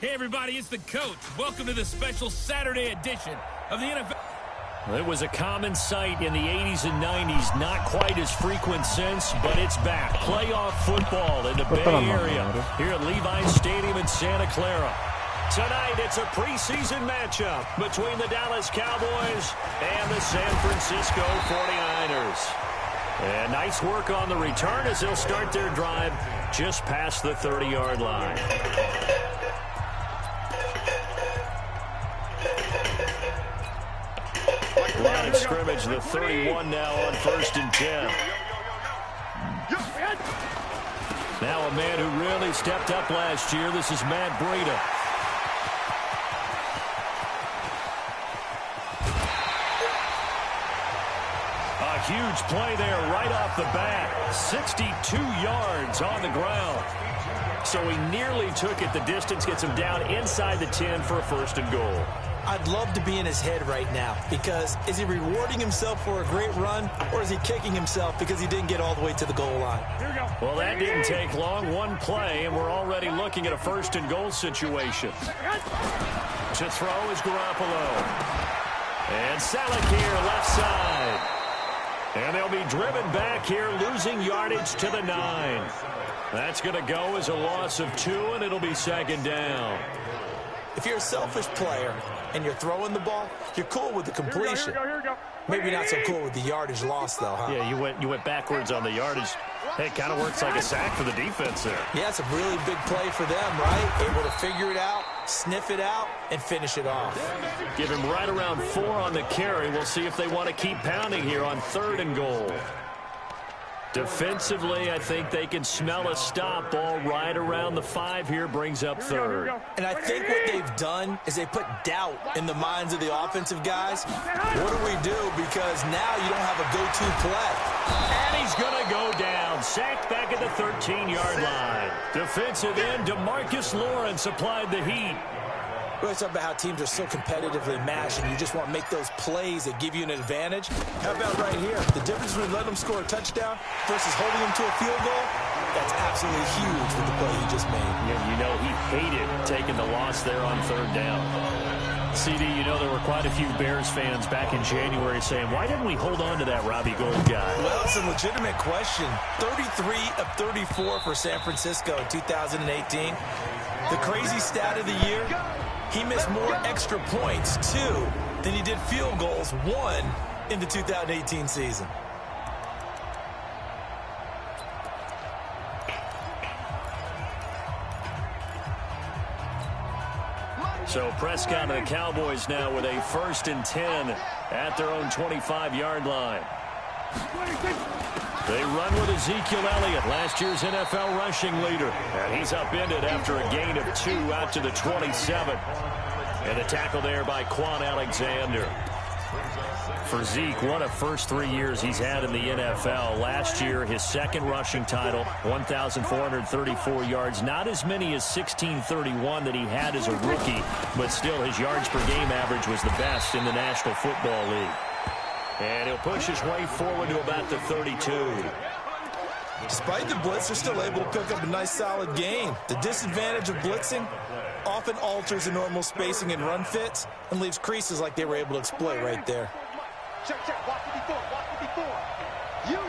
Hey, everybody, it's the coach. Welcome to the special Saturday edition of the NFL. It was a common sight in the 80s and 90s. Not quite as frequent since, but it's back. Playoff football in the Bay Area here at Levi's Stadium in Santa Clara. Tonight, it's a preseason matchup between the Dallas Cowboys and the San Francisco 49ers. And nice work on the return as they'll start their drive just past the 30-yard line. Line of scrimmage, the 31 now on 1st and 10. Now a man who really stepped up last year. This is Matt Breida. A huge play there right off the bat. 62 yards on the ground. So he nearly took it the distance, gets him down inside the 10 for a 1st and goal. I'd love to be in his head right now, because is he rewarding himself for a great run, or is he kicking himself because he didn't get all the way to the goal line? Well, that didn't take long. One play, and we're already looking at a 1st and goal situation. To throw is Garoppolo. And Selleck here, left side. And they'll be driven back here, losing yardage to the 9. That's going to go as a loss of 2, and it'll be 2nd down. If you're a selfish player and you're throwing the ball, you're cool with the completion. Here we go. Maybe not so cool with the yardage loss, though, huh? Yeah, you went backwards on the yardage. Hey, it kind of works like a sack for the defense there. Yeah, it's a really big play for them, right? Able to figure it out, sniff it out, and finish it off. Give him right around 4 on the carry. We'll see if they want to keep pounding here on 3rd and goal. Defensively, I think they can smell a stop. Ball right around the 5 here, brings up 3rd. And I think what they've done is they put doubt in the minds of the offensive guys. What do we do? Because now you don't have a go-to play. And he's going to go down. Sacked back at the 13-yard line. Defensive end, DeMarcus Lawrence applied the heat. We always talk about how teams are so competitively matched, and you just want to make those plays that give you an advantage. How about right here? The difference between letting them score a touchdown versus holding them to a field goal, that's absolutely huge with the play he just made. Yeah, you know he hated taking the loss there on 3rd down. CD, you know there were quite a few Bears fans back in January saying, why didn't we hold on to that Robbie Gould guy? Well, it's a legitimate question. 33 of 34 for San Francisco in 2018. The crazy stat of the year, he missed more extra points, 2, than he did field goals, 1, in the 2018 season. So Prescott and the Cowboys now with a 1st and 10 at their own 25-yard line. They run with Ezekiel Elliott, last year's NFL rushing leader. And he's upended after a gain of 2 out to the 27. And the tackle there by Quan Alexander. For Zeke, what a first 3 years he's had in the NFL. Last year, his 2nd rushing title, 1,434 yards. Not as many as 1,631 that he had as a rookie, but still his yards per game average was the best in the National Football League. And he'll push his way forward to about the 32. Despite the blitz, they're still able to pick up a nice solid gain. The disadvantage of blitzing often alters the normal spacing and run fits and leaves creases like they were able to exploit right there. Check, walk 54, walk 54. You.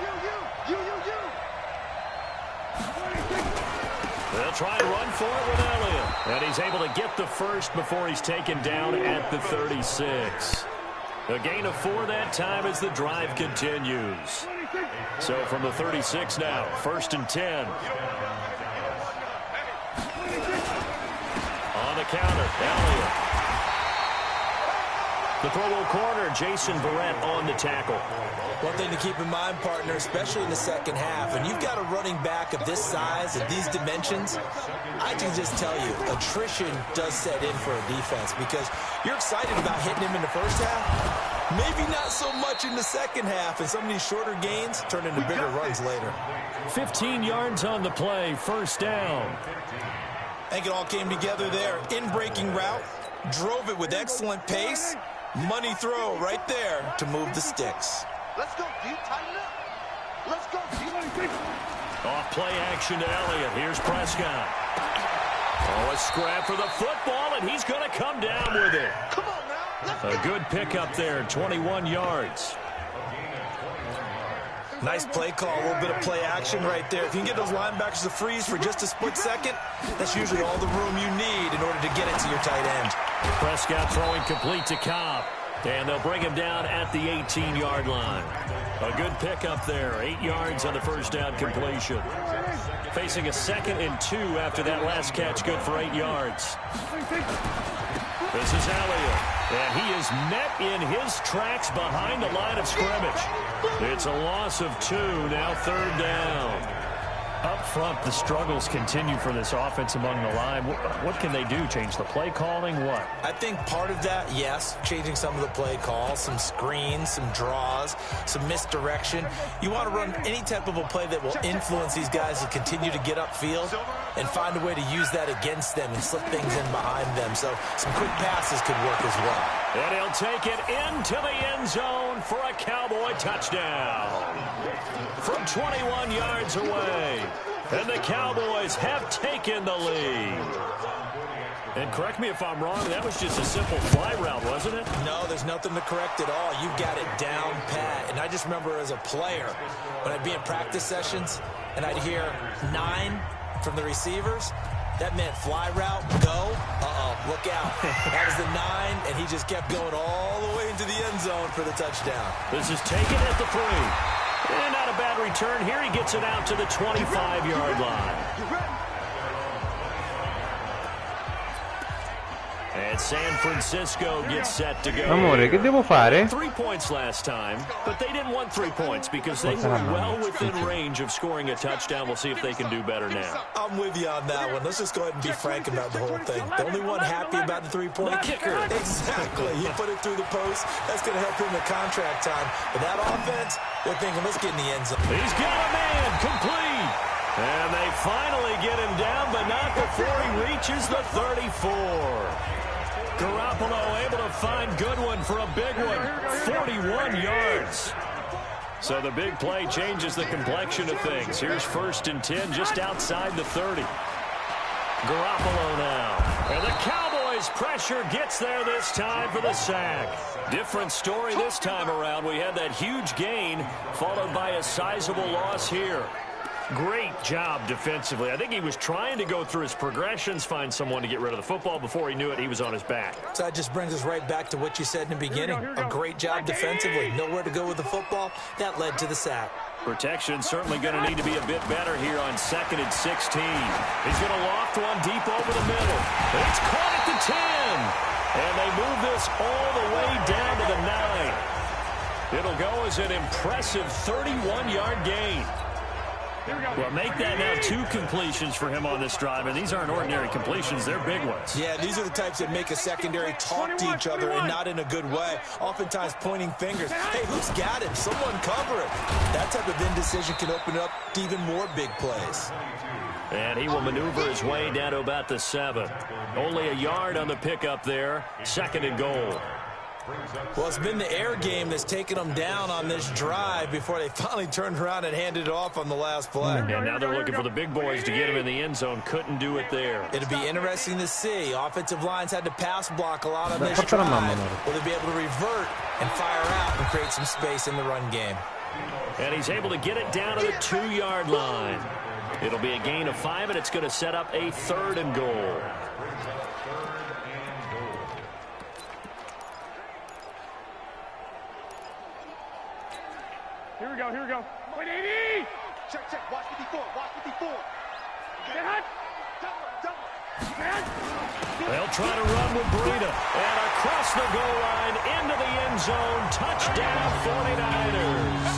They'll try and run for it with Elliott. And he's able to get the 1st before he's taken down at the 36. A gain of 4 that time as the drive continues. So from the 36 now, 1st and 10. On the counter, Elliott. The Pro Bowl corner, Jason Verrett on the tackle. One thing to keep in mind, partner, especially in the second half, when you've got a running back of this size, of these dimensions, I can just tell you, attrition does set in for a defense because you're excited about hitting him in the first half, maybe not so much in the second half, and some of these shorter gains turn into bigger runs later. 15 yards on the play, 1st down. I think it all came together there. In-breaking route, drove it with excellent pace. Money throw right there to move the sticks. Let's go, deep, tighten up. Let's go, deep. Off play action to Elliott. Here's Prescott. Oh, a scrap for the football, and he's going to come down with it. Come on now. A good pickup there, 21 yards. Nice play call, a little bit of play action right there. If you can get those linebackers to freeze for just a split second, that's usually all the room you need in order to get it to your tight end. Prescott throwing complete to Cobb. And they'll bring him down at the 18-yard line. A good pickup there. 8 yards on the first down completion. Facing a 2nd and 2 after that last catch. Good for 8 yards. This is Elliott. And he is met in his tracks behind the line of scrimmage. It's a loss of 2. Now 3rd down. Up front, the struggles continue for this offense among the line. What can they do? Change the play calling? What? I think part of that, yes, changing some of the play calls, some screens, some draws, some misdirection. You want to run any type of a play that will influence these guys to continue to get upfield and find a way to use that against them and slip things in behind them. So some quick passes could work as well. And he'll take it into the end zone for a Cowboy touchdown. From 21 yards away. And the Cowboys have taken the lead. And correct me if I'm wrong, that was just a simple fly route, wasn't it? No, there's nothing to correct at all. You've got it down pat. And I just remember as a player, when I'd be in practice sessions and I'd hear 9 from the receivers, that meant fly route, go, look out. That was the 9, and he just kept going all the way into the end zone for the touchdown. This is taken at the 3. And not a bad return here. He gets it out to the 25-yard line. And San Francisco gets set to go. Amore, che devo fare? 3 points last time, but they didn't want 3 points because they were well within range of scoring a touchdown. We'll see if they can do better now. I'm with you on that one. Let's just go ahead and be frank about the whole thing. The only one happy about the 3-point kicker. Exactly. He put it through the post. That's going to help him with contract time. But that offense, they're thinking, let's get in the end zone. He's got a man complete. And they finally get him down, but not before he reaches the 34. Garoppolo able to find Goodwin for a big one, 41 yards. So the big play changes the complexion of things. Here's 1st and 10 just outside the 30. Garoppolo now. And the Cowboys pressure gets there this time for the sack. Different story this time around. We had that huge gain followed by a sizable loss here. Great job defensively. I think he was trying to go through his progressions, find someone to get rid of the football. Before he knew it, he was on his back. So that just brings us right back to what you said in the beginning. A great job defensively. Nowhere to go with the football. That led to the sack. Protection certainly going to need to be a bit better here on 2nd and 16. He's going to loft one deep over the middle. It's caught at the 10. And they move this all the way down to the 9. It'll go as an impressive 31-yard gain. Well, make that now 2 completions for him on this drive, and these aren't ordinary completions. They're big ones. Yeah, these are the types that make a secondary talk to each other and not in a good way. Oftentimes pointing fingers. Hey, who's got him? Someone cover it. That type of indecision can open up to even more big plays. And he will maneuver his way down to about the 7. Only a yard on the pickup there. 2nd and goal. Well, it's been the air game that's taken them down on this drive before they finally turned around and handed it off on the last play. And now they're looking for the big boys to get him in the end zone. Couldn't do it there. It'll be interesting to see. Offensive lines had to pass block a lot on this drive. Will they be able to revert and fire out and create some space in the run game? And he's able to get it down to the 2-yard line. It'll be a gain of 5, and it's going to set up a 3rd and goal. Here we go, here we go. Wait, 80! Check, watch 54, watch 54. Get hot! They'll try to run with Breida. And across the goal line, into the end zone. Touchdown, 49ers.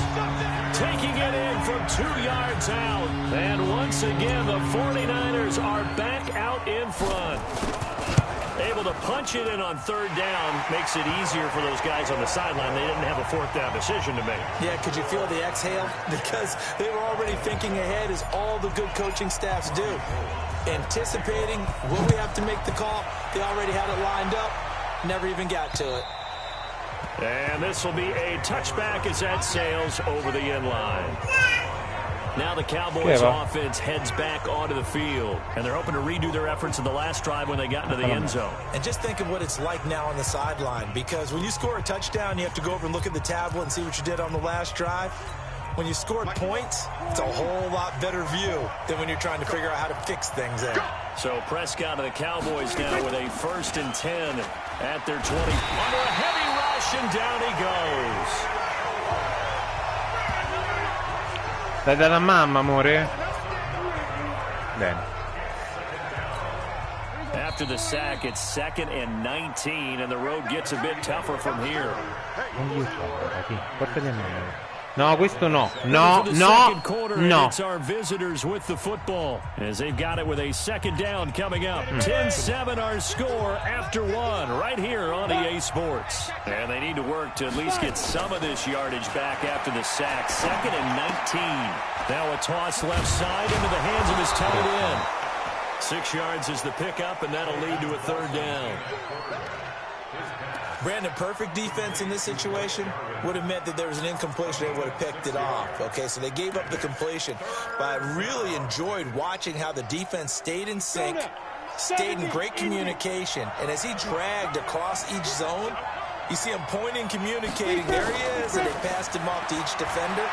Taking it in from 2 yards out. And once again, the 49ers are back out in front. Able to punch it in on 3rd down makes it easier for those guys on the sideline. They didn't have a 4th down decision to make. Yeah, could you feel the exhale? Because they were already thinking ahead, as all the good coaching staffs do. Anticipating, will we have to make the call? They already had it lined up. Never even got to it. And this will be a touchback as that sails over the end line. Now the Cowboys offense heads back onto the field. And they're hoping to redo their efforts in the last drive when they got into the end zone. And just think of what it's like now on the sideline. Because when you score a touchdown, you have to go over and look at the tablet and see what you did on the last drive. When you scored points, it's a whole lot better view than when you're trying to figure out how to fix things there. So Prescott and the Cowboys now with a 1st and 10 at their 20. Under a heavy rush, and down he goes. Dai dalla mamma, amore. Bene. After the sack, it's 2nd and 19, and the road gets a bit tougher from here. No, questo no. No. It's our visitors with the football as they've got it with a 2nd down coming up. 10-7 our score after 1 right here on EA Sports. And they need to work to at least get some of this yardage back after the sack. 2nd and 19. Now a toss left side into the hands of his tight end. 6 yards is the pickup, and that'll lead to a 3rd down. Brandon, perfect defense in this situation would have meant that there was an incompletion. They would have picked it off. Okay, so they gave up the completion. But I really enjoyed watching how the defense stayed in sync, stayed in great communication. And as he dragged across each zone, you see him pointing, communicating. There he is, and they passed him off to each defender.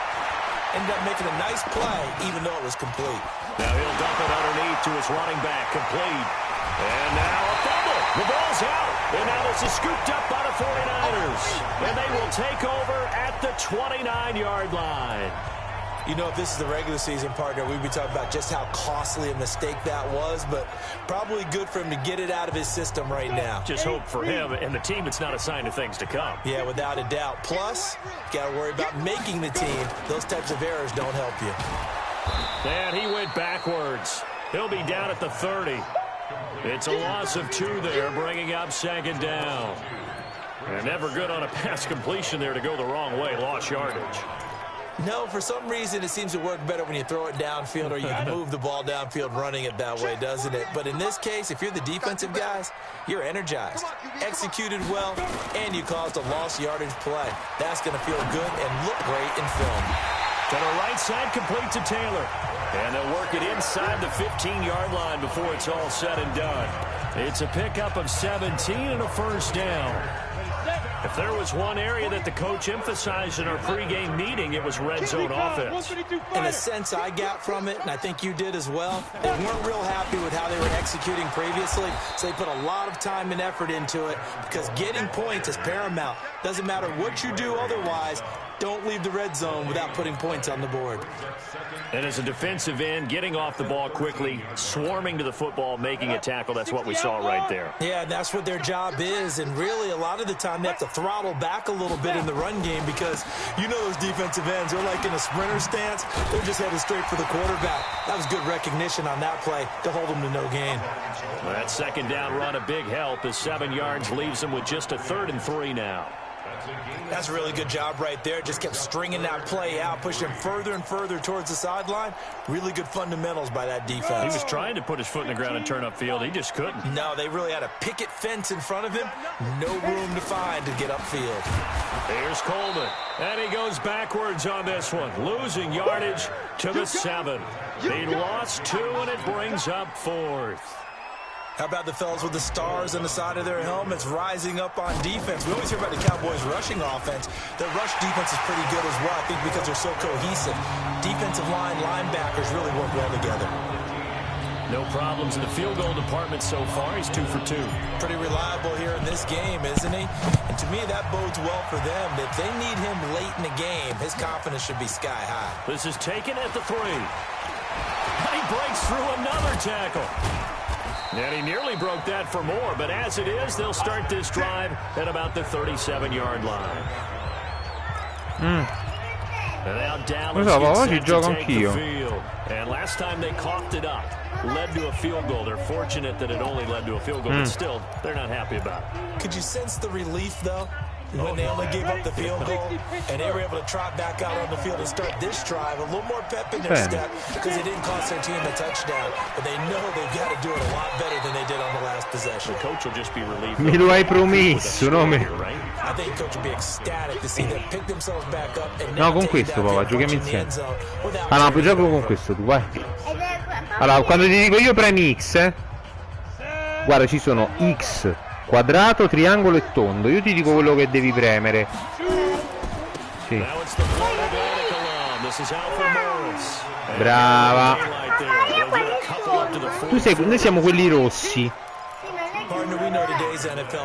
Ended up making a nice play, even though it was complete. Now he'll dump it underneath to his running back, complete. And now a fumble. The ball's out. And now this is scooped up by the 49ers. And they will take over at the 29-yard line. You know, if this is the regular season, partner, we'd be talking about just how costly a mistake that was, but probably good for him to get it out of his system right now. Just hope for him and the team it's not a sign of things to come. Yeah, without a doubt. Plus, you got to worry about making the team. Those types of errors don't help you. And he went backwards. He'll be down at the 30. It's a loss of 2 there, bringing up 2nd down. And never good on a pass completion there to go the wrong way. Lost yardage. No, for some reason it seems to work better when you throw it downfield or you move the ball downfield running it that way, doesn't it? But in this case, if you're the defensive guys, you're energized, executed well, and you caused a lost yardage play. That's going to feel good and look great in film. To the right side, complete to Taylor. And they'll work it inside the 15-yard line before it's all said and done. It's a pickup of 17 and a 1st down. If there was one area that the coach emphasized in our pregame meeting, it was red zone offense. In a sense I got from it, and I think you did as well, they weren't real happy with how they were executing previously, so they put a lot of time and effort into it because getting points is paramount. Doesn't matter what you do otherwise, don't leave the red zone without putting points on the board. And as a defensive end, getting off the ball quickly, swarming to the football, making a tackle, that's what we saw right there. Yeah, that's what their job is, and really a lot of the time they have to throttle back a little bit in the run game because you know those defensive ends are like in a sprinter stance. They're just headed straight for the quarterback. That was good recognition on that play to hold them to no gain. Well, that 2nd down run, a big help as 7 yards leaves them with just a 3rd and 3 now. That's a really good job right there. Just kept stringing that play out, pushing him further and further towards the sideline. Really good fundamentals by that defense. He was trying to put his foot in the ground and turn upfield. He just couldn't. No, they really had a picket fence in front of him. No room to find to get upfield. Here's Coleman. And he goes backwards on this one. Losing yardage to the 7. He lost 2, and it brings up 4th. How about the fellas with the stars on the side of their helmets rising up on defense? We always hear about the Cowboys' rushing offense. Their rush defense is pretty good as well, I think, because they're so cohesive. Defensive line, linebackers really work well together. No problems in the field goal department so far. He's 2 for 2. Pretty reliable here in this game, isn't he? And to me, that bodes well for them. If they need him late in the game, his confidence should be sky high. This is taken at the 3. He breaks through another tackle. And he nearly broke that for more, but as it is, they'll start this drive at about the 37-yard line. And now Dallas gets set to take the field. And last time they coughed it up, led to a field goal. They're fortunate that it only led to a field goal, but still, they're not happy about it. Could you sense the relief, though? When they only gave up the field goal and they were able to trot back out on the field and start this drive, a little more pep in their step because it didn't cost their team a touchdown. But they know they've got to do it a lot better than they did on the last possession. The coach will just be relieved. Me lo hai promesso, no me. I No, con questo, papà, giochiamo insieme. Ah no, poi gioco con questo, tu, vai. Allora, quando ti dico io premi X, guarda, ci sono X, quadrato, triangolo e tondo. Io ti dico quello che devi premere. Sì. Brava. Noi siamo quelli rossi.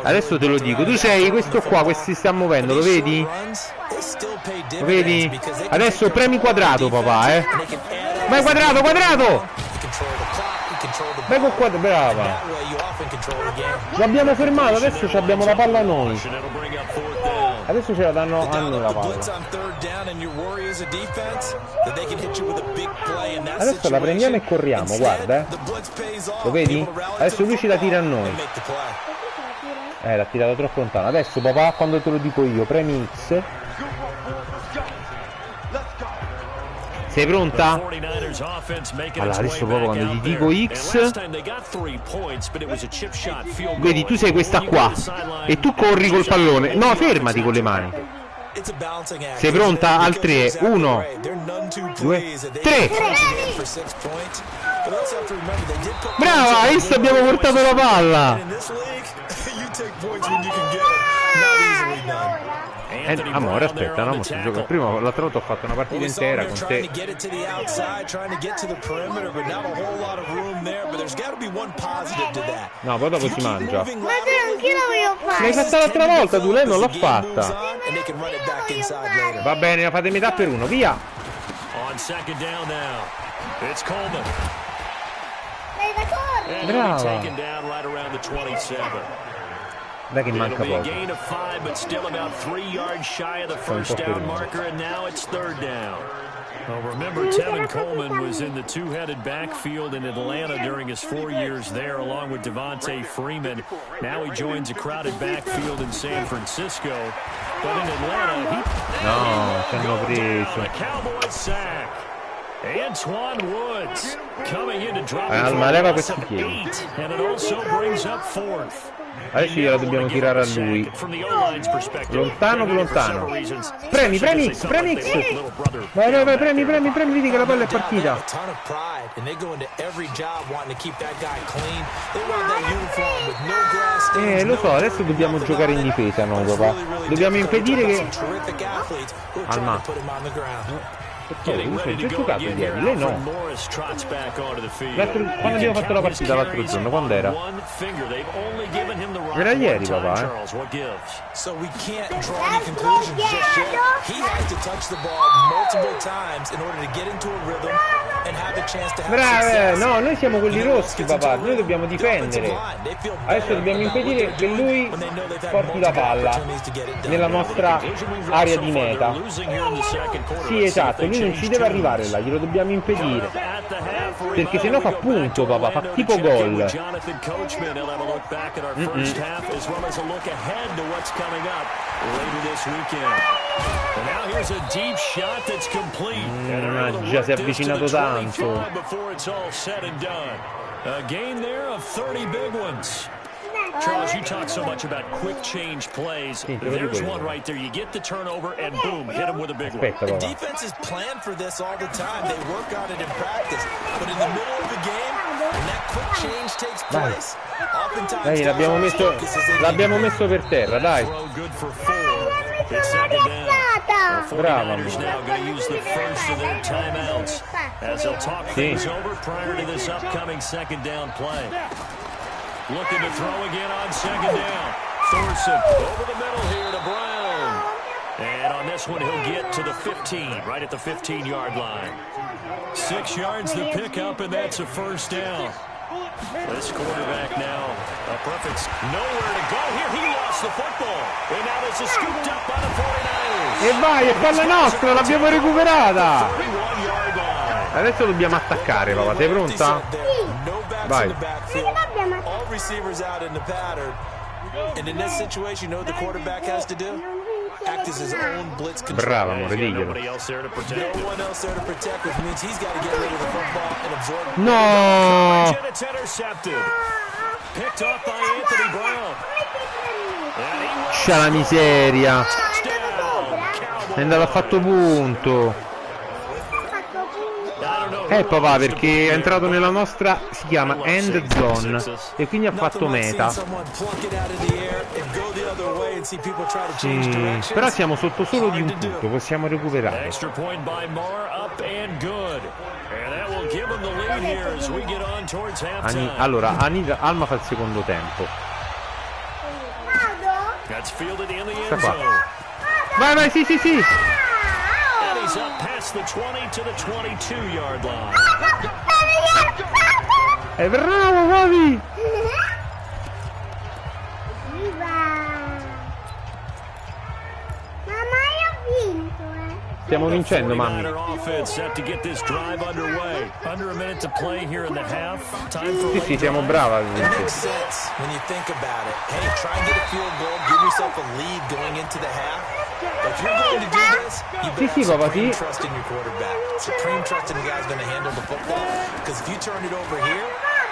Adesso te lo dico. Tu sei questo qua, questi sta muovendo, lo vedi? Lo vedi? Adesso premi quadrato, papà, Vai quadrato, quadrato! Vai con quadrato, brava. L'abbiamo fermato, adesso abbiamo la palla noi. Adesso ce la danno a noi la palla. Adesso la prendiamo e corriamo, guarda, Lo vedi? Adesso lui ce la tira a noi. L'ha tirato troppo lontano. Adesso papà, quando te lo dico io, premi X. Sei pronta? Allora, adesso proprio quando ti dico X, vedi, tu sei questa qua e tu corri col pallone. No, fermati con le mani. Sei pronta? Al 3. 1, 2, 3. Brava, adesso abbiamo portato la palla. Amore, aspetta, no, si gioca. Prima l'altra volta ho fatto una partita intera con te. No, poi dopo si mangia. Ma te anch'io la voglio fare. L'hai fatta l'altra volta tu, lei non l'ha fatta. Va bene, la fate metà per uno, via. Brava. Dai che manca poco. Well, remember, Tevin Coleman was in the two-headed backfield in Atlanta during his 4 years there, along with Devontae Freeman. Now he joins a crowded backfield in San Francisco. But in Atlanta, no, ci hanno preso. The Cowboys sack. Antoine Woods coming in to drop ma leva questi piedi. And it also brings up fourth. Adesso gliela dobbiamo tirare a lui. Lontano, più lontano. Premi X, premi X. Vai, vai, vai, premi, vedi che la palla è partita. Lo so, adesso dobbiamo giocare in difesa noi, papà. Dobbiamo impedire che... Alma. Perché? Già giocato ieri, lei no. Quando abbiamo fatto la partita l'altro giorno, quando era? Era ieri, papà, Brave, no, noi siamo quelli rossi, papà, noi dobbiamo difendere. Adesso dobbiamo impedire che lui porti la palla nella nostra area di meta. Sì, esatto, lui non ci deve arrivare là, glielo dobbiamo impedire. Perché sennò fa punto, papà, fa tipo gol. Già si è avvicinato tanto. A game there of 30 big ones. Charles, you talk so much about quick change plays. There's one right there. You get the turnover and boom, hit him with a big one. The defense is planned for this all the time. They work on it in practice. But in the middle of the game, when that quick change takes place, oftentimes dai, l'abbiamo messo per terra, dai. Brava. Sì. Looking to throw again on second down. Thorson over the middle here to Brown. And on this one, he'll get to the 15, right at the 15-yard line. 6 yards the pickup, and that's a first down. This quarterback now, a perfect, nowhere to go here. He lost the football. And now this is scooped up by the 49ers. E vai, è palla nostra, l'abbiamo recuperata. Adesso dobbiamo attaccare, papà, sei pronta? Vai. All receivers out in the pattern. And in this situation, you know what the quarterback has to do? Act as his own blitz control. Bravo, amore, diglielo. No one else there to protect, which means he's got to get rid of the football and absorb. No! It's intercepted. Picked off by Anthony Brown. And he Porca la miseria. È andato a fatto punto. Papà, perché è entrato nella nostra, si chiama end zone, e quindi ha fatto meta. Però siamo sotto solo di un punto, possiamo recuperare. Allora, Alma fa il secondo tempo. Sta qua. Vai, sì. He's up past the 20 to the 22-yard line. Bravo, Bobby! Mamma, io ho vinto, Stiamo vincendo, mamma. Sì, siamo bravi. Sì, papà, sì. Trust in your quarterback. Supreme trust in the guy's going to handle the football. Because if you turn it over here,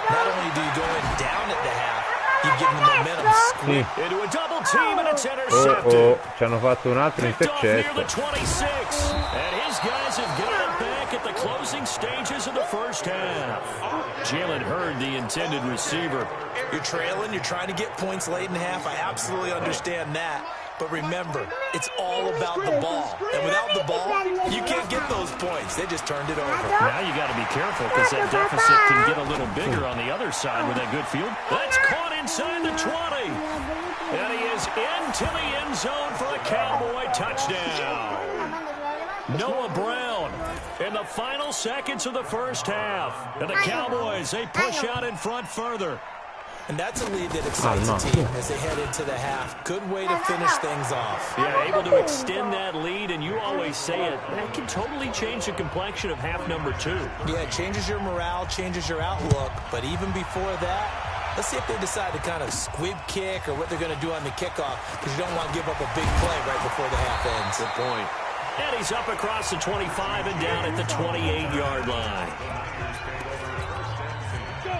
not only do you go in down at the half, you give them momentum squeak into a double team and it's intercepted. Ci hanno fatto un altro intercetto. And his guys have got it back at the closing stages of the first half. Jalen Hurd, the intended receiver. You're trailing, you're trying to get points late in the half. I absolutely understand that. But remember, it's all about the ball. And without the ball, you can't get those points. They just turned it over. Now you got to be careful because that deficit can get a little bigger on the other side with that good field. That's caught inside the 20. And he is into the end zone for a Cowboy touchdown. Noah Brown in the final seconds of the first half. And the Cowboys, they push out in front further. And that's a lead that excites a team as they head into the half. Good way to finish things off. Yeah, able to extend that lead, and you always say it, that can totally change the complexion of half number 2. Yeah, it changes your morale, changes your outlook. But even before that, let's see if they decide to kind of squib kick or what they're going to do on the kickoff, because you don't want to give up a big play right before the half ends. Good point. And he's up across the 25 and down at the 28-yard line.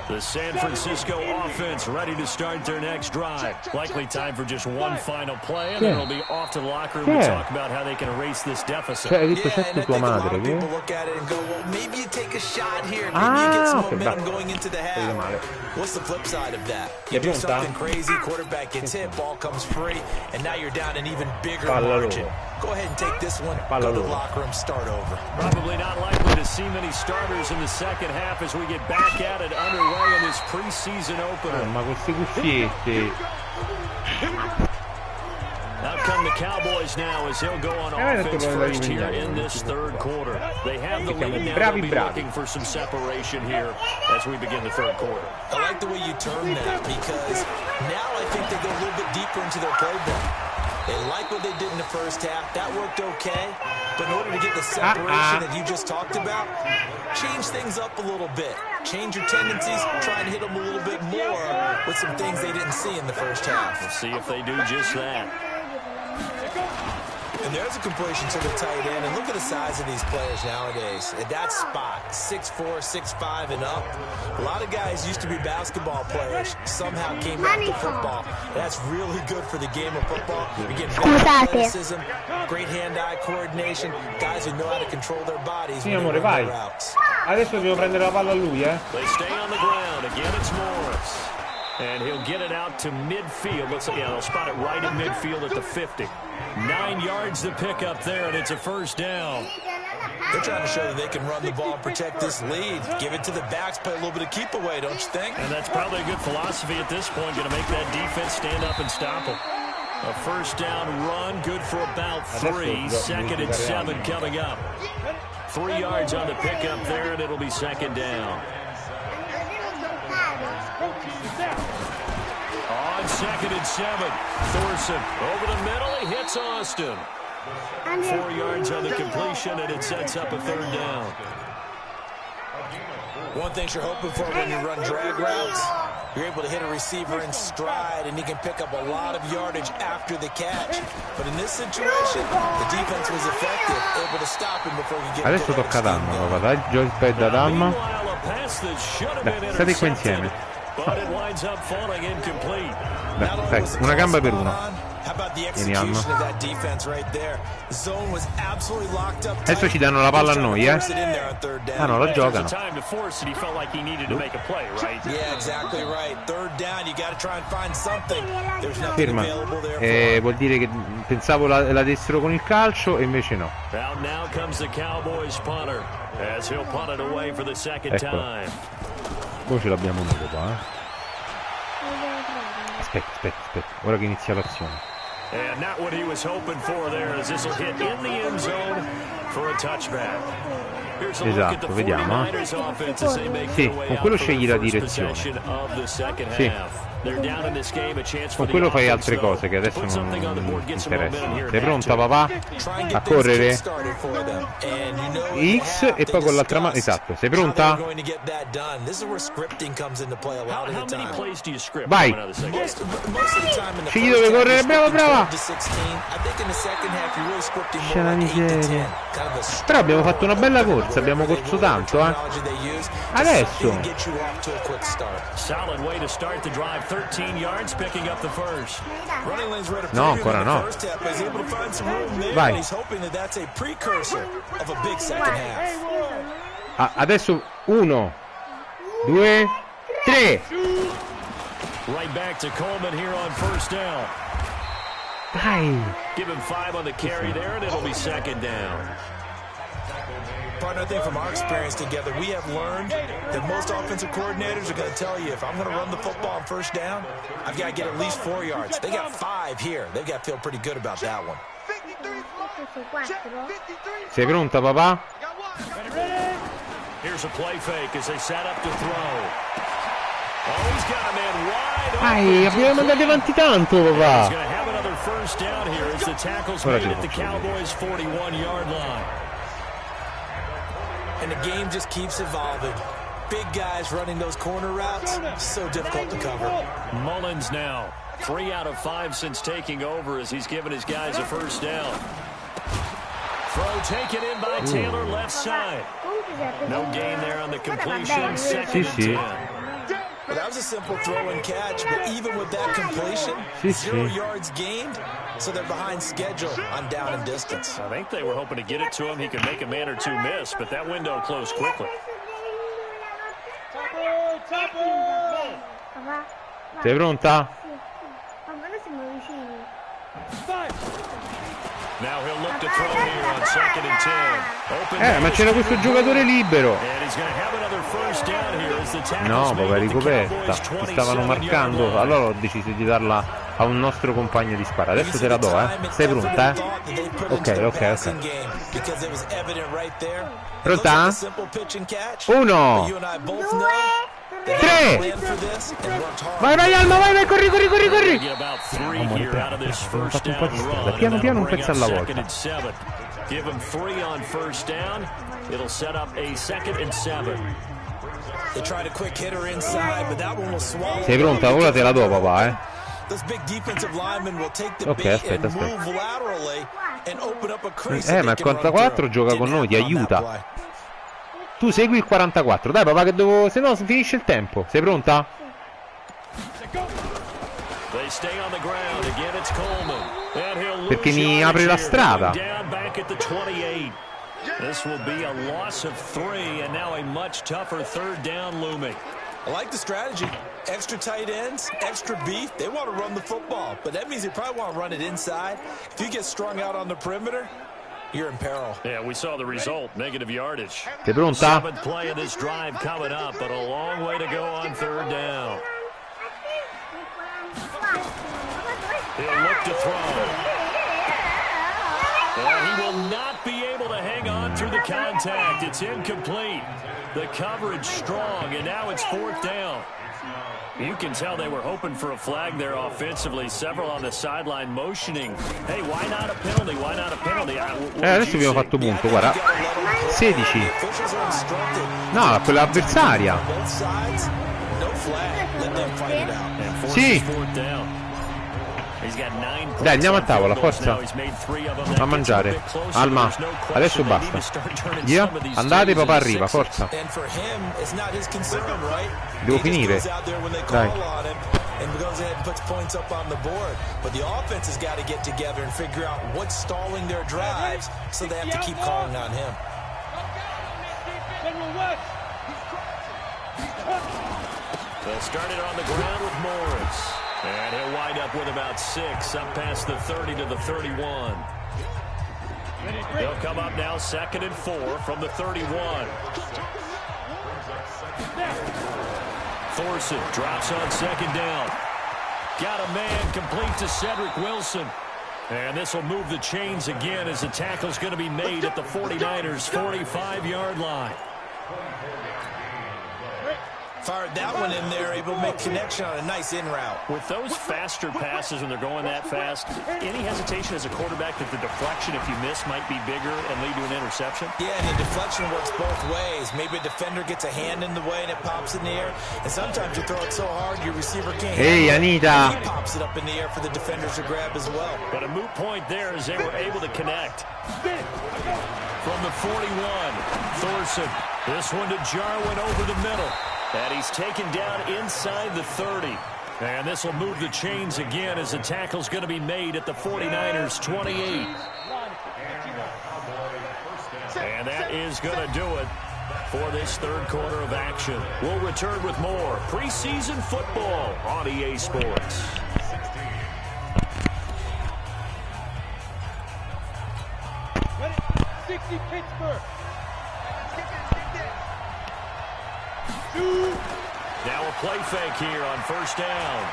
The San Francisco offense ready to start their next drive. Likely time for just one final play, and then it'll be off to the locker room to talk about how they can erase this deficit. Hai detto certo tua madre, che? Look at it and go, well, maybe you take a shot here. Maybe you get some momentum going into the half. What's the flip side of that? You do something crazy, quarterback gets hit, ball comes free, and now you're down an even bigger margin. Go ahead and take this one, go to the locker room, start over. Probably not likely to see many starters in the second half as we get back at it underway in this preseason opener. Ma queste cuffiette. Out come the Cowboys now as he'll go on offense first here in this third quarter. They have the lead now. They'll be looking for some separation here as we begin the third quarter. I like the way you term that because now I think they go a little bit deeper into their playbook. They like what they did in the first half. That worked okay. But in order to get the separation that you just talked about, change things up a little bit. Change your tendencies, try and hit them a little bit more with some things they didn't see in the first half. We'll see if they do just that. And there's a completion to the tight end. And look at the size of these players nowadays. At that spot, 6'4", 6'5", and up. A lot of guys used to be basketball players. Somehow came back to football. That's really good for the game of football. You get better athleticism, great hand-eye coordination. Guys who know how to control their bodies when they run their routes. Adesso devo prendere la palla a lui, They stay on the ground. Again, it's Morris. And he'll get it out to midfield. Let's see, they'll spot it right in midfield at the 50. 9 yards to pick up there, and it's a first down. They're trying to show that they can run the ball and protect this lead. Give it to the backs, play a little bit of keep away, don't you think? And that's probably a good philosophy at this point, going to make that defense stand up and stop them. A first down run, good for about 3. Second and 7 coming up. 3 yards on the pickup there, and it'll be second down. On second and 7, Thorson over the middle, he hits Austin. 4 yards on the completion, and it sets up a third down. One thing you're hoping for when you run drag routes, you're able to hit a receiver in stride, and he can pick up a lot of yardage after the catch. But in this situation, the defense was effective, able to stop him before he gets. Adesso tocca ad Alma, papà, dai, joypad ad Alma. Dai, state qua insieme. Dai, una gamba per uno. Vieni, Alma. Adesso ci danno la palla a noi, eh? Ah no, la giocano. Ferma. Vuol dire che pensavo la dessero con il calcio e invece no. Ecco. Poi ce l'abbiamo noi qua, eh? Aspetta. Ora che inizia l'azione. And not what he was hoping for there, as this will hit in the end zone for a touchback. Esatto, vediamo. Sì, con quello scegli la direzione. Sì. Con quello fai altre cose che adesso non mi interessano. Sei pronta, papà? A correre? X e poi con l'altra mano. Esatto, sei pronta? Vai! Scegli dove correre, brava! Scena miseria. Però abbiamo fatto una bella corsa, abbiamo corso tanto, eh? Adesso! No, ancora no. Vai. Adesso 1, 2, 3. Right back to Coleman here on first down. Dai. Give him 5 on the carry there, and it'll be second down. Partner, I think from our experience together, we have learned that most offensive coordinators are going to tell you, if I'm going to run the football on first down, I've got to get at least 4 yards. They got 5 here. They've got to feel pretty good about that one. Sei pronta, papà? Here's a play fake as they set up to throw. Oh, he's got a man wide open. Abbiamo mandato avanti tanto, papà. He's going to have another first down here as the tackle's made at the Cowboys' 41-yard line. And the game just keeps evolving. Big guys running those corner routes, so difficult to cover. Mullins now, 3 out of 5 since taking over as he's given his guys a first down. Throw taken in by Taylor, left side. No gain there on the completion, second and 10. Well, that was a simple throw and catch, but even with that completion, 0 yards gained, so they're behind schedule on down and distance. I think they were hoping to get it to him. He could make a man or two miss, but that window closed quickly. Sei pronta? Now he'll look to throw here on second and 10. Ma c'era questo giocatore libero. No, papà, è ricoperta. Ti stavano marcando. Allora ho deciso di darla a un nostro compagno di squadra. Adesso te la do, eh. Sei pronta, eh? Ok. Pronta? 1, 3. Vai, Alma, vai, corri. Abbiamo fatto un po' di strada. Piano, un pezzo alla volta. Give him 3 on first down. It'll set up a second and 7. They tried a quick hitter inside, but that one will swallow. Sei pronta? Ora te la do, papà, eh. Those big defensive linemen will take the bait and move laterally and open up a crease. Ma il 44 gioca con noi, ti aiuta. Tu segui il 44. Dai, papà, che devo... Se no finisce il tempo. Sei pronta? Perché mi apre la strada. This will be a loss of 3 and now a much tougher third down looming. I like the strategy. Extra tight ends, extra beef. They want to run the football, but that means they probably want to run it inside. If you get strung out on the perimeter, you're in peril. Yeah, we saw the result. Negative yardage. Sei pronta? 7th play of this drive coming up, but a long way to go on third down. He'll look to throw. And he will not be able to hang on through the contact. It's incomplete. The coverage strong, and now it's 4th down. You can tell they were hoping for a flag there offensively. Several on the sideline motioning. Hey, why not a penalty? Why not a penalty? Adesso abbiamo fatto punto, guarda. 16. No, quella avversaria. Sì. Dai, andiamo a tavola, forza. A mangiare. Alma, adesso basta. Via, andate, papà arriva, forza. Devo finire. Dai. and goes ahead and puts points up on the board. But the offense has got to get together and figure out what's stalling their drives, so they have to keep calling on him. They'll start it on the ground with Morris. And he'll wind up with about 6, up past the 30 to the 31. They'll come up now 2nd and 4 from the 31. Thorson drops on 2nd down. Got a man complete to Cedric Wilson. And this will move the chains again as the tackle's going to be made at the 49ers' 45-yard line. Fired that one in there, able to make connection on a nice in route. With those faster passes when they're going that fast, any hesitation as a quarterback that the deflection, if you miss, might be bigger and lead to an interception? Yeah, and the deflection works both ways. Maybe a defender gets a hand in the way and it pops in the air. And sometimes you throw it so hard your receiver can't. Hey, Anita. He pops it up in the air for the defenders to grab as well. But a moot point there as they were able to connect. From the 41, Thorson. This one to Jarwin over the middle. And he's taken down inside the 30. And this will move the chains again as the tackle's going to be made at the 49ers' 28. And that is going to do it for this third quarter of action. We'll return with more preseason football on EA Sports. Pittsburgh. Now a play fake here on 1st down.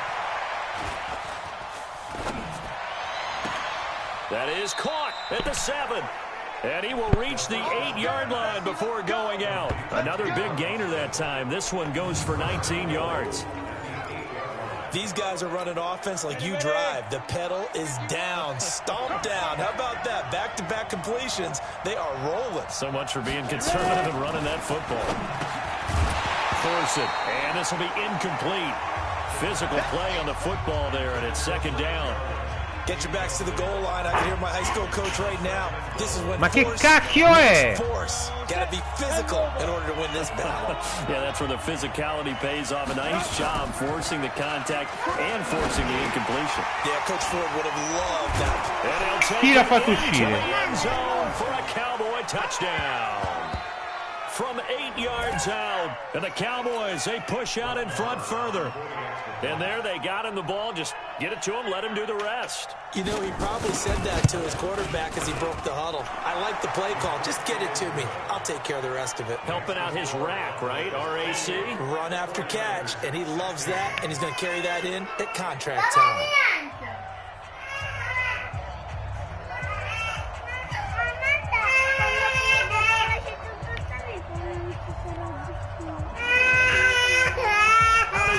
That is caught at the 7. And he will reach the 8-yard line before going out. Another big gainer that time. This one goes for 19 yards. These guys are running offense like you drive. The pedal is down, stomped down. How about that? Back-to-back completions. They are rolling. So much for being conservative and running that football. Thorson, and this will be incomplete. Physical play on the football there, and it's 2nd down. Get your backs to the goal line. I can hear my high school coach right now. This is when Ma che cacchio è? Force. Got to be physical in order to win this battle. Yeah, that's where the physicality pays off. A nice job forcing the contact and forcing the incompletion. Yeah, Coach Ford would have loved that. And he'll take Chi l'ha it fatto into uscire? the end zone for a Cowboy touchdown. From 8 yards out, and the Cowboys, they push out in front further. And there they got him the ball. Just get it to him, let him do the rest. You know, he probably said that to his quarterback as he broke the huddle. I like the play call. Just get it to me. I'll take care of the rest of it. Helping out his rack, right? RAC? Run after catch, and he loves that, and he's going to carry that in at contract time.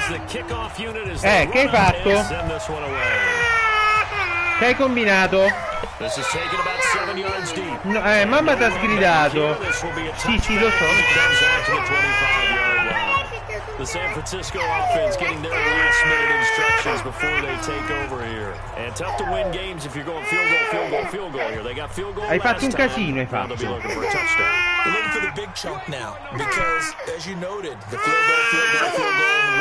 The kickoff unit is che hai fatto? send this one away. Che hai combinato? This is taken about 7 yards deep. No, mamma ti ha sgridato. Sì, lo so. The San Francisco offense getting their last-minute instructions before they take over here. And tough to win games if you're going field goal here. They got field goal Hai fatto un casino, hai They'll be fatto. looking for a touchdown. We're looking for the big chunk now because, as you noted, the field goal, the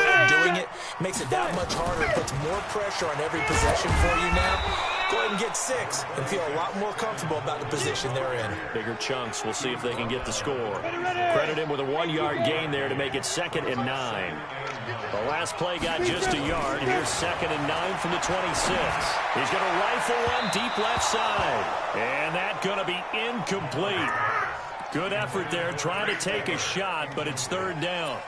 way of doing it makes it that much harder. It puts more pressure on every possession for you now. Go ahead and get 6 and feel a lot more comfortable about the position they're in. Bigger chunks. We'll see if they can get the score. Credit him with a 1-yard gain there to make it 2nd and 9. The last play got just a yard. Here's 2nd and 9 from the 26. He's going to rifle one deep left side. And that's going to be incomplete. Good effort there, trying to take a shot, but it's 3rd down.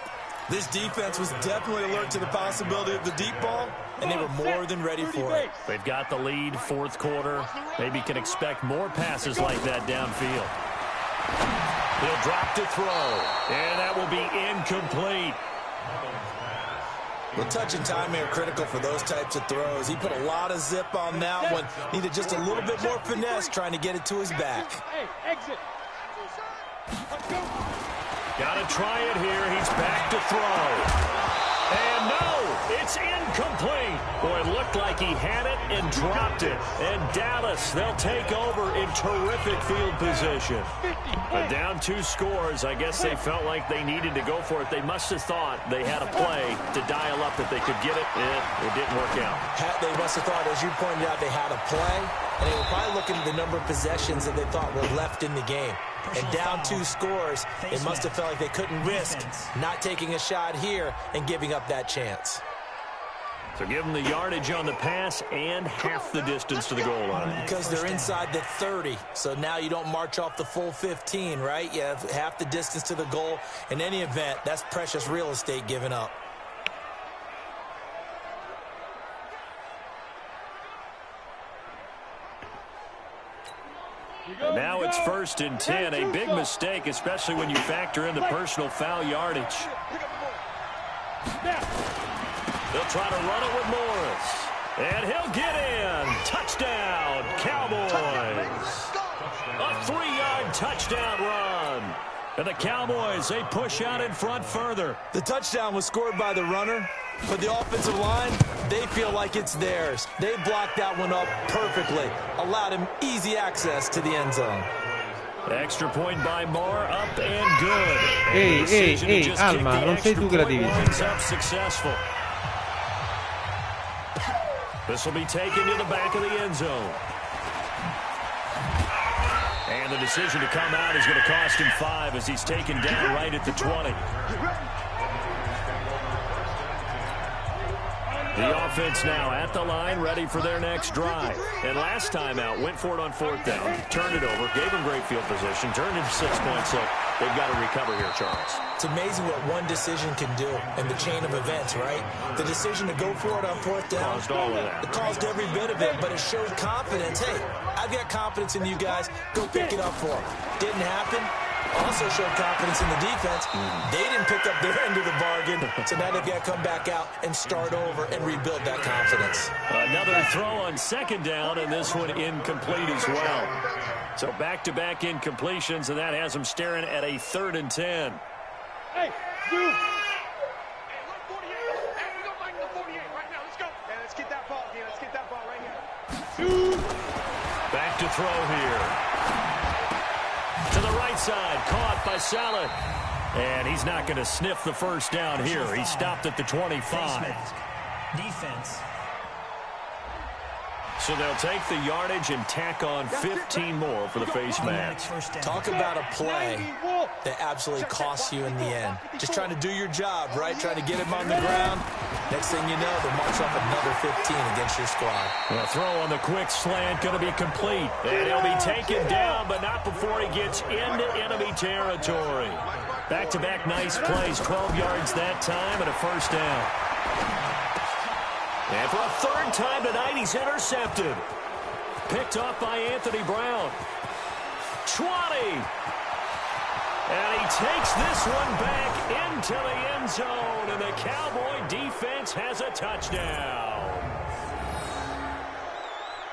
This defense was definitely alert to the possibility of the deep ball, and they were more than ready for it. They've got the lead, 4th quarter. Maybe can expect more passes like that downfield. He'll drop to throw, and that will be incomplete. Well, touch and timing are critical for those types of throws. He put a lot of zip on that one. Needed just a little bit more finesse trying to get it to his back. Hey, exit. Got to try it here. He's back to throw. And no, it's incomplete. Boy, it looked like he had it and dropped it. And Dallas, they'll take over in terrific field position. But down 2 scores, I guess they felt like they needed to go for it. They must have thought they had a play to dial up that they could get it. It didn't work out. They must have thought, as you pointed out, they had a play. And they were probably looking at the number of possessions that they thought were left in the game. And down 2 scores, it must have felt like they couldn't risk not taking a shot here and giving up that chance. So give them the yardage on the pass and half the distance to the goal line. Because they're inside the 30, so now you don't march off the full 15, right? You have half the distance to the goal. In any event, that's precious real estate given up. And now it's 1st and 10, a big mistake, especially when you factor in the personal foul yardage. They'll try to run it with Morris. And he'll get in. Touchdown, Cowboys. A 3-yard touchdown run. And the Cowboys, they push out in front further. The touchdown was scored by the runner, but the offensive line, they feel like it's theirs. They blocked that one up perfectly, allowed him easy access to the end zone. Extra point by Moore, up and good. Ehi, Alma, non sei tu che la devi dire. Successful. This will be taken to the back of the end zone. And the decision to come out is going to cost him 5 as he's taken down right at the 20. The offense now at the line, ready for their next drive. And last time out, went for it on 4th down, turned it over, gave them great field position, turned into 6 points, so they've got to recover here, Charles. It's amazing what one decision can do in the chain of events, right? The decision to go for it on 4th down. Caused all of that. It caused every bit of it, but it showed confidence. Hey, I've got confidence in you guys. Go pick it up for them. Didn't happen. Also showed confidence in the defense. They didn't pick up their end of the bargain, so now they've got to come back out and start over and rebuild that confidence. Another throw on 2nd down, and this one incomplete as well. So back-to-back incompletions, and that has them staring at a 3rd and 10. Hey, dude. Let's go. Let's get that ball here. Let's get that ball right here. Back to throw here. To the right side, caught by Saleh. And he's not going to sniff the 1st down here. He stopped at the 25. Defense. So they'll take the yardage and tack on 15 more for the face mask. Talk about a play that absolutely costs you in the end. Just trying to do your job, right? Trying to get him on the ground. Next thing you know, they'll march off another 15 against your squad. The throw on the quick slant going to be complete. And he'll be taken down, but not before he gets into enemy territory. Back-to-back nice plays, 12 yards that time and a 1st down. And for a 3rd time tonight, he's intercepted. Picked off by Anthony Brown. 20. And he takes this one back into the end zone. And the Cowboy defense has a touchdown.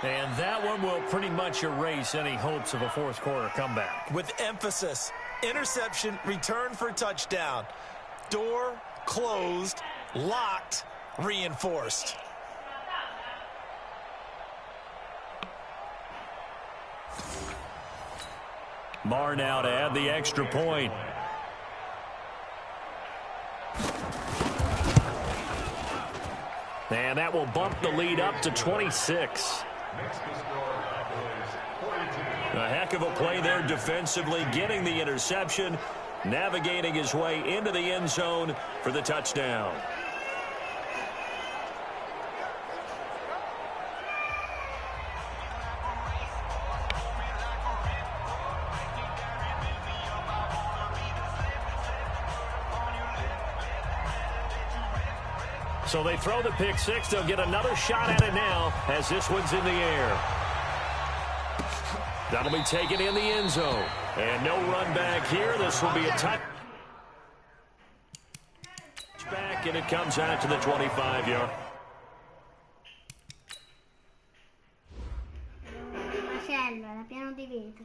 And that one will pretty much erase any hopes of a 4th quarter comeback. With emphasis, interception, return for touchdown. Door closed, locked, reinforced. Marr now to add the extra point. And that will bump the lead up to 26. A heck of a play there defensively, getting the interception, navigating his way into the end zone for the touchdown. So they throw the pick 6. They'll get another shot at it now as this one's in the air. That'll be taken in the end zone. And no run back here. This will be a touchback, and it comes out to the 25-yard. Macello, era pieno di vento.